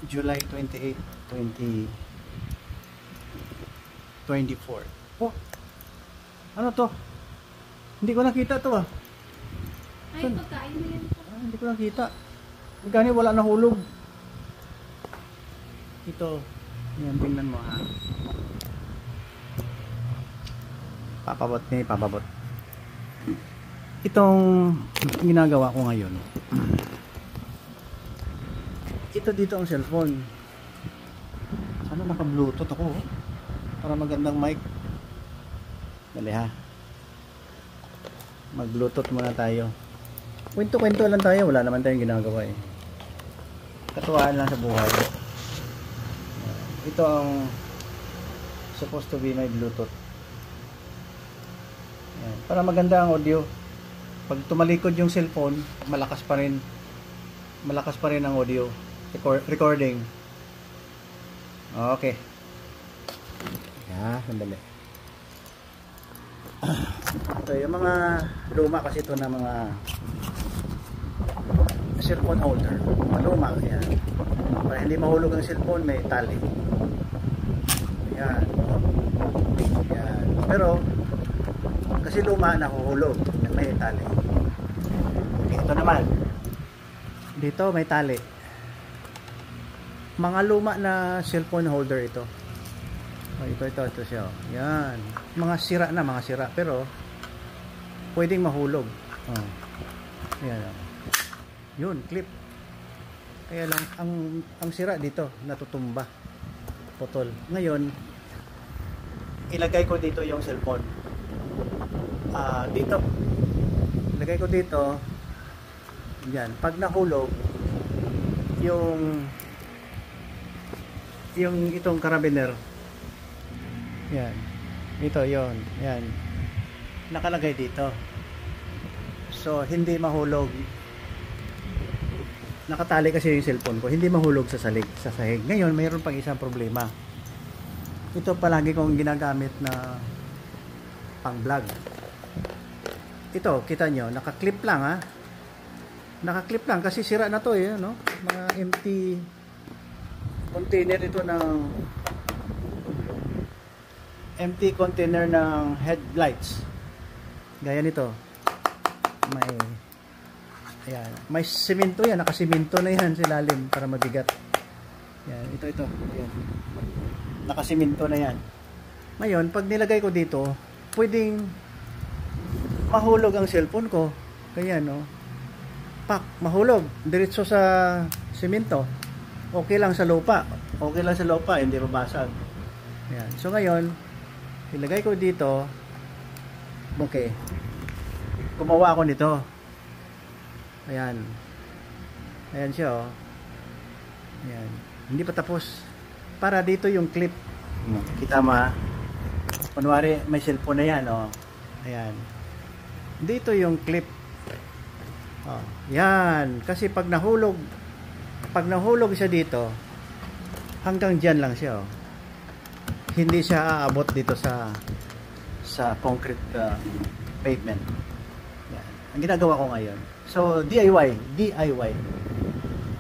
July 28, 2024. Oh, ano to? Hindi ko nakita to ah. Ay, pagkain mo yan. Hindi ko nakita. Gani wala na hulog. Ito. Yan, tingnan mo ha. Papabot ni papabot. Itong ginagawa ko ngayon. Ito dito ang cellphone. Sana naka-bluetooth ako. Para magandang mic. Dali ha. Mag-bluetooth muna tayo. Kwento-kwento lang tayo. Wala naman tayong ginagawa eh. Katuwaan lang sa buhay. Ito ang supposed to be my bluetooth. Ayan. Para maganda ang audio. Pag tumalikod yung cellphone, malakas pa rin ang audio recording. Okay. Sandali. Ito yung mga luma kasi ito na mga cellphone holder. Mga luma. Ayan. Para hindi mahulog ang cellphone, may tali. Ayan. Ayan. Pero kasi luma nahuhulog, may tali. Ito naman. Dito may tali. Mga luma na cellphone holder ito. Oh, ito siya. Yan. Mga sira, pero pwedeng mahulog. Oh. Ayan. Yun, clip. Kaya lang ang sira dito, natutumba. Putol. Ngayon, ilagay ko dito yung cellphone. Dito. Ilagay ko dito. Yan, pag nahulog yung itong carabiner. Yan. Ito yon. Yan. Nakalagay dito. So hindi mahulog. Nakatali kasi yung cellphone ko, hindi mahulog sa sahig. Ngayon, mayroon pang isang problema. Ito palagi kong ginagamit na pang-vlog. Ito, kita nyo, naka-clip lang ha. Naka-clip lang kasi sira na to eh, no? Mga empty container ito ng empty container ng headlights. Gaya nito. May semento yan, nakasemento na yan sa ilalim para mabigat. Yan, ito. Yan. Nakasemento na yan. Ngayon, pag nilagay ko dito, pwedeng mahulog ang cellphone ko. Kaya no, mahulog diretso sa semento. Okay lang sa lupa. Hindi mabasag. Ayan. So ngayon, ilagay ko dito. Okay. Gumawa ako nito. Ayan. Ayan siya oh. Ayan. Hindi pa tapos. Para dito yung clip. Kita mo ha. Kunwari may cellphone na yan oh. Ayan. Dito yung clip. Oh, yan. Kasi pag nahulog siya dito, hanggang dyan lang siya. Oh. Hindi siya aabot dito sa concrete pavement. Yan. Ang ginagawa ko ngayon. So, DIY.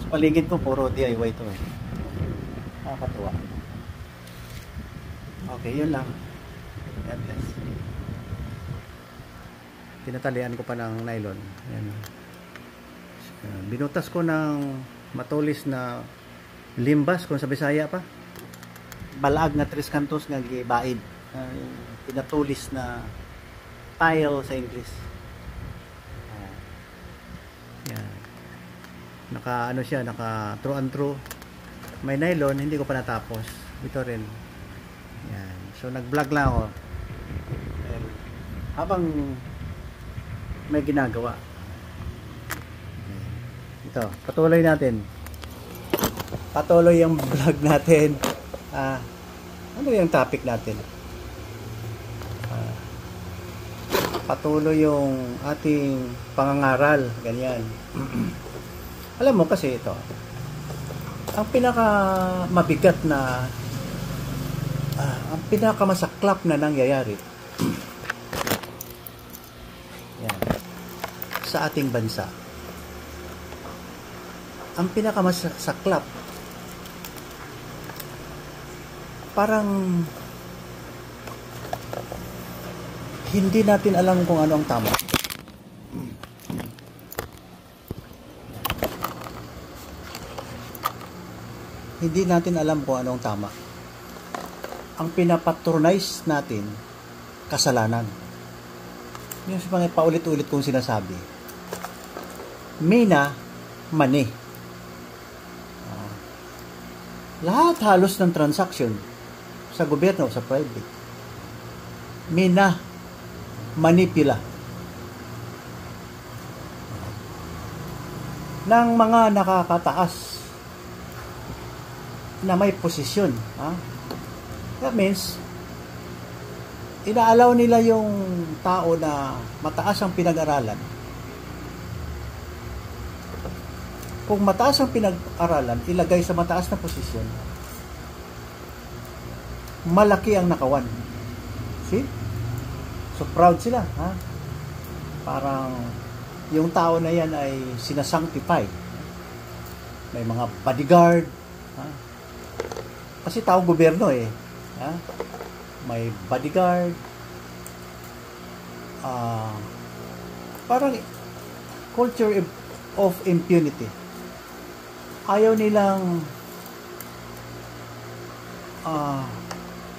Sa paligid ko, puro DIY to. Nakakatuwa. Okay, yun lang. God bless. Tinatalian ko pa ng nylon. Ayan. Binutas ko ng matulis na limbas kung sa Bisaya pa. Balag na tres kantos nga gibaid. Pinatulis na tile sa English. Ayan. Naka true and true. May nylon, hindi ko pa natapos. Ito rin. Ayan. So nag-vlog lang ako. Habang may ginagawa. Ito, patuloy natin. Patuloy yung vlog natin. Ano yung topic natin? Patuloy yung ating pangangaral. Ganyan. Alam mo kasi ito. Ang pinaka mabigat na ang pinaka masaklap na nangyayari sa ating bansa. Ang pinakamasaklap parang hindi natin alam kung ano ang tama. Hindi natin alam kung ano ang tama. Ang pinapatronize natin, kasalanan. Yung sa mga paulit-ulit kong sinasabi. Mina, mani. Lahat halos ng transaction sa gobyerno, sa private. Mina, manipula. Ng mga nakakataas na may posisyon. That means, inaalaw nila yung tao na mataas ang pinag-aralan. Kung mataas ang pinag-aralan, ilagay sa mataas na posisyon, malaki ang nakawan. See? So proud sila. Parang yung tao na yan ay sinasanctify. May mga bodyguard. Kasi tao gobyerno eh. May bodyguard. Parang culture of impunity. Ayaw nilang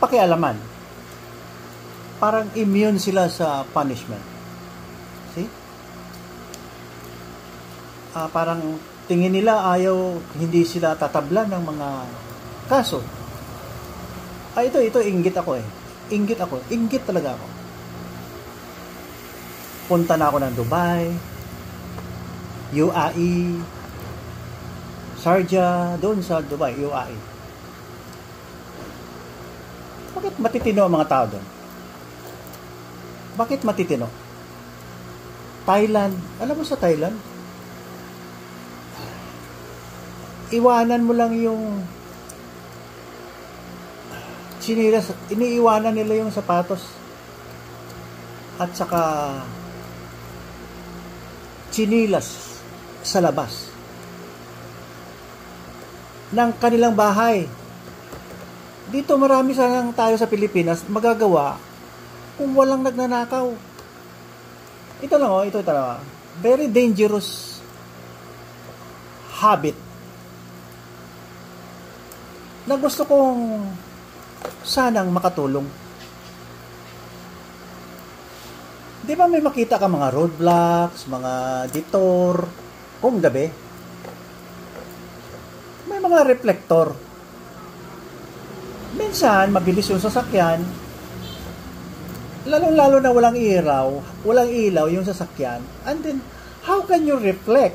pakialaman. Parang immune sila sa punishment. See? Parang tingin nila hindi sila tatablan ng mga kaso. Ito, inggit ako eh. Inggit talaga ako. Punta na ako ng Dubai, UAE, Sharjah, doon sa Dubai, UAE. Bakit matitino ang mga tao doon? Bakit matitino? Thailand, alam mo sa Thailand, iwanan mo lang yung sinilas, iniiwanan nila yung sapatos at saka chinilas sa labas ng kanilang bahay. Dito marami sanang tayo sa Pilipinas magagawa kung walang nagnanakaw. Ito lang ito talaga. Very dangerous habit na gusto kong sanang makatulong. Di ba may makita ka mga roadblocks, mga detour, kung gabi? May mga reflector. Minsan, mabilis yung sasakyan, lalong-lalo na walang ilaw yung sasakyan, and then, how can you reflect?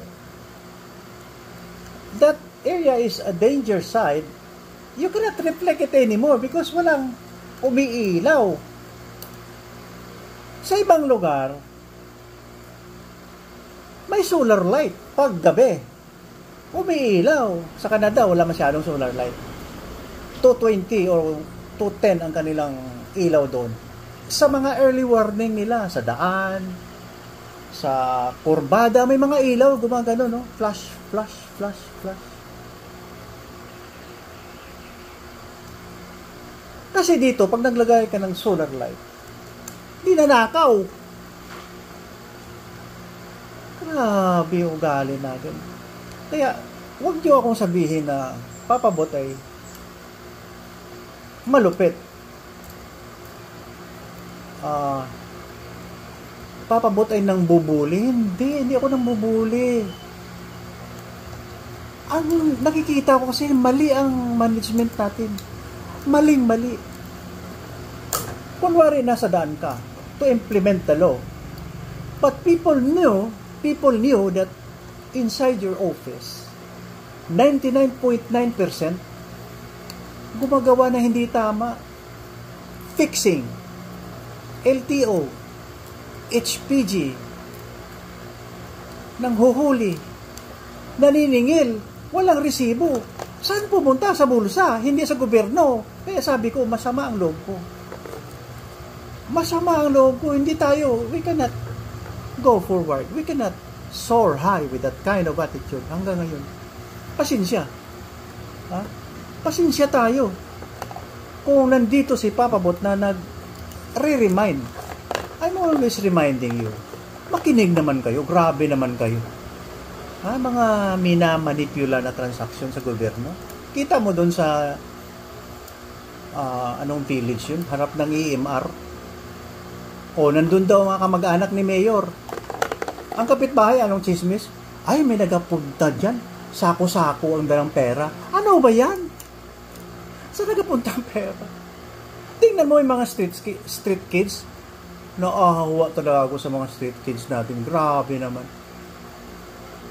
That area is a danger side. You cannot reflect it anymore because walang umiilaw. Sa ibang lugar, may solar light pag gabi. Umiilaw. Sa Canada, wala masyadong solar light. 220 or 210 ang kanilang ilaw doon. Sa mga early warning nila, sa daan, sa kurbada, may mga ilaw, gumagano, no? Flash, flash, flash, flash. Kasi dito, pag naglagay ka ng solar light, di nanakaw. Grabe yung ugali natin. Kaya, huwag niyo akong sabihin na papabot ay malupit. Papabot ay nang bubuli. Hindi ako nang bubuli. Ang nakikita ko kasi mali ang management natin. Maling-mali. Kunwari nasa daan ka to implement the law. But people knew that inside your office, 99.9% gumagawa na hindi tama. Fixing, LTO, HPG, nang huhuli, naniningil, walang resibo. Saan pumunta? Sa bulsa, hindi sa gobyerno. Kaya sabi ko, masama ang loob ko. Masama ang loob ko. Hindi tayo, we cannot go forward. We cannot soar high with that kind of attitude hanggang ngayon. Pasensya. Pasensya tayo. kung nandito si Papa Bot na nag-re-remind, I'm always reminding you, makinig naman kayo, grabe naman kayo. Mga minamanipula na transaksyon sa gobyerno. Kita mo doon sa anong village yun, harap ng EMR. Nandun daw mga kamag-anak ni Mayor. Ang kapitbahay, anong chismis? Ay, may nagapunta dyan. Sako-sako ang dalang pera. Ano ba yan? Saan nagapunta ang pera? Tingnan mo yung mga street kids. Naahawa talaga ako sa mga street kids natin. Grabe naman.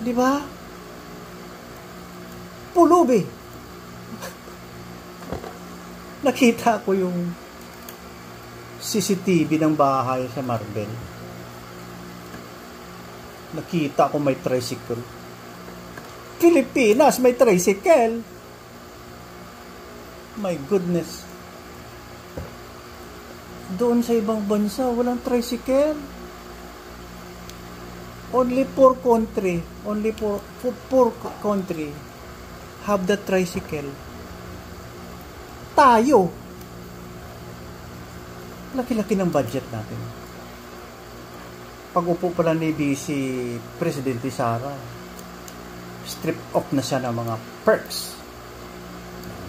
Di ba? Pulubi. Nakita ko yung CCTV ng bahay sa Marbel. Nakita ko may tricycle. Pilipinas, may tricycle. My goodness. Doon sa ibang bansa, walang tricycle. Only poor country have the tricycle. Tayo. Laki-laki ng budget natin. Pag-upo pala ni BC Presidente Sara, strip off na siya ng mga perks.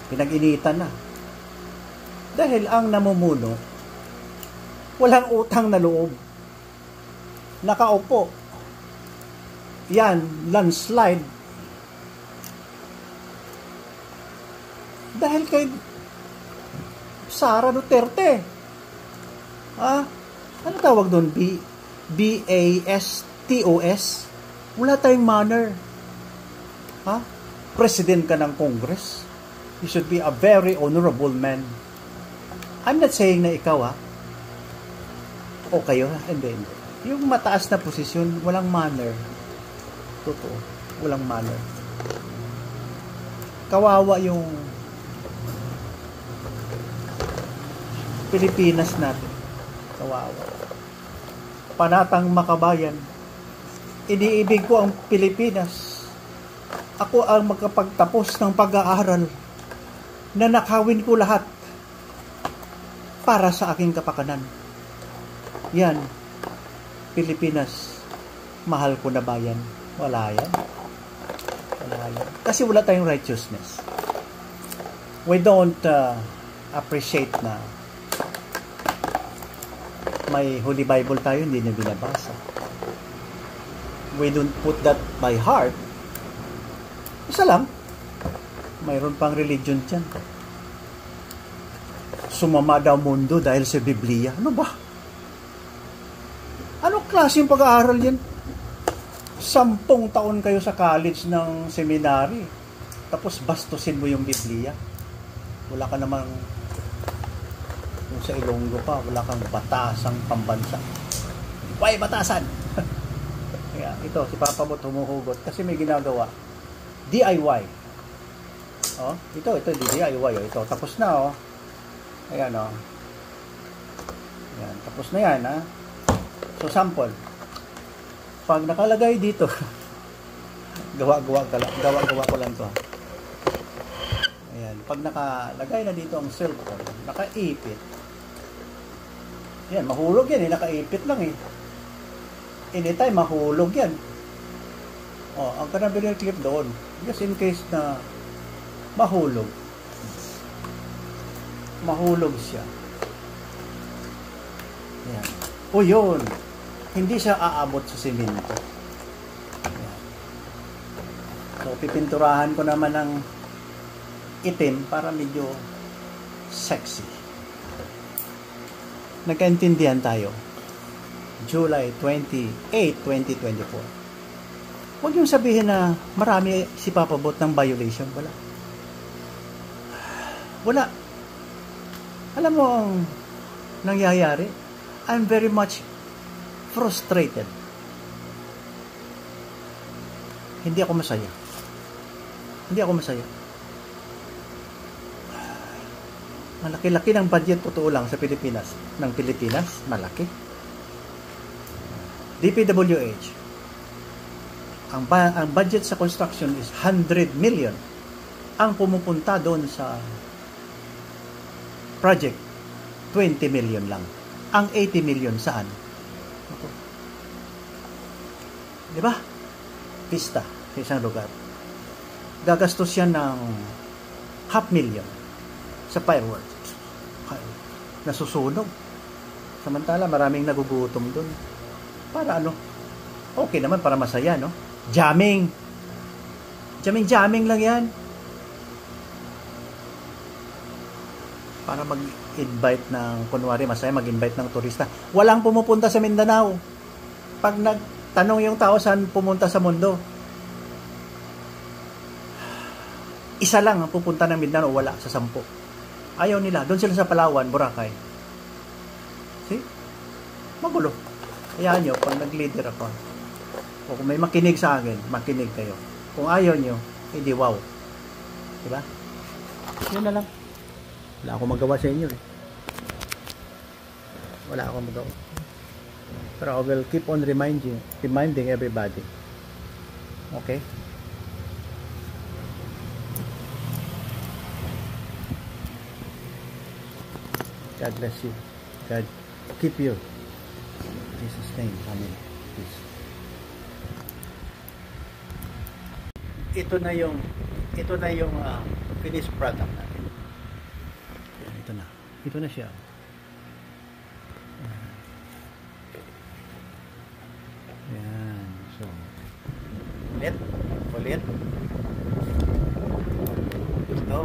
Pinag-initan na. Dahil ang namumuno, walang utang na loob. Nakaupo. Yan, landslide. Dahil kay Sara Duterte. Ano tawag doon? BASTOS? Wala tayong manner. President ka ng Congress. You should be a very honorable man. I'm not saying na ikaw, o kayo, hindi. Yung mataas na posisyon, walang manner. Totoo, walang manner. Kawawa yung Pilipinas natin. Kawawa. Panatang makabayan. Iniibig ko ang Pilipinas. Ako ang magkapagtapos ng pag-aaral na nakawin ko lahat para sa aking kapakanan. Yan, Pilipinas, mahal ko na bayan. Wala yan. Wala yan. Kasi wala tayong righteousness. We don't appreciate na may Holy Bible tayo, hindi na binabasa. We don't put that by heart. Isa lang, mayroon pang religion dyan. Sumama daw mundo dahil sa Biblia. Ano ba? Anong klaseng pag-aaral yan? 10 taon kayo sa college ng seminary. Tapos bastusin mo yung Biblia. Wala ka namang, kung sa Ilonggo pa, wala kang batasang pambansa. Why batasan? Kaya ito, si Papa Bot humuhugot kasi may ginagawa. DIY. Ito DIY. Ito, tapos na, Ayan, Ayan, tapos na yan, So, sample. Pag nakalagay dito, gawa ko lang to. Ayan, pag nakalagay na dito ang cellphone, nakaipit. Yan, mahulog yan, nakaipit lang Anytime, mahulog yan. Ang kanabili clip doon, just in case na mahulog siya. Ayan. Yun. Hindi siya aabot sa simento. Ayan. So, pipinturahan ko naman ng itim para medyo sexy. Nagkaintindihan tayo. July 28, 2024. Huwag yung sabihin na marami si Papa Bot ng violation. Wala. Alam mo ang nangyayari? I'm very much frustrated. Hindi ako masaya. Malaki-laki ng budget, totoo lang, sa Pilipinas. Ng Pilipinas, malaki. DPWH. Ang budget sa construction is 100 million. Ang pumupunta doon sa project, 20 million lang. Ang 80 million saan? Ako. Di ba? Pista sa isang lugar. Gagastos yan ng 500,000 sa fireworks. Nasusunog. Samantala, maraming nagugutom dun. Para ano? Okay naman, para masaya, no? Jamming. Jamming lang yan. Para mag-invite ng, kunwari, masaya mag-invite ng turista. Walang pumupunta sa Mindanao. Pag nagtanong yung tao saan pumunta sa mundo, isa lang ang pupunta ng Mindanao, wala sa 10. Ayaw nila. Doon sila sa Palawan, Boracay. See? Magulo. Hayaan nyo, pag nag-leader ako, o kung may makinig sa akin, makinig kayo. Kung ayaw nyo, hindi wow. Diba? Yun na lang. Wala akong magawa sa inyo eh. Wala akong magawa. Pero I will keep on reminding everybody. Okay? God bless you. God keep you. In Jesus' name. Amen. Peace. Ito na yung finished product natin. Yan, ito na siya. Yan. So, ulit. Ito.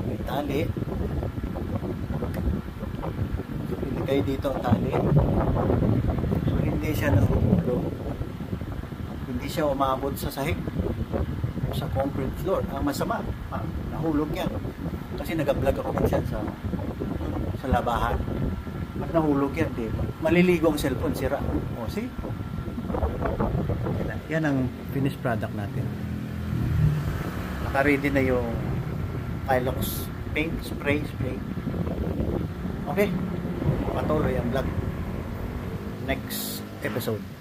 May tali. So, ilagay dito ang tali. So, hindi siya nahuhulog. Hindi siya umabot sa sahig. Sa concrete floor. Ang masama, nahulog yan. Kasi nag-vlog ako minsan sa labahan. At nahulog yan, di ba? Maliligo ang cellphone, sira. O, see? Yan ang finished product natin. Naka-ready na yung Pilox paint, spray. Okay? Patuloy ang vlog. Next episode.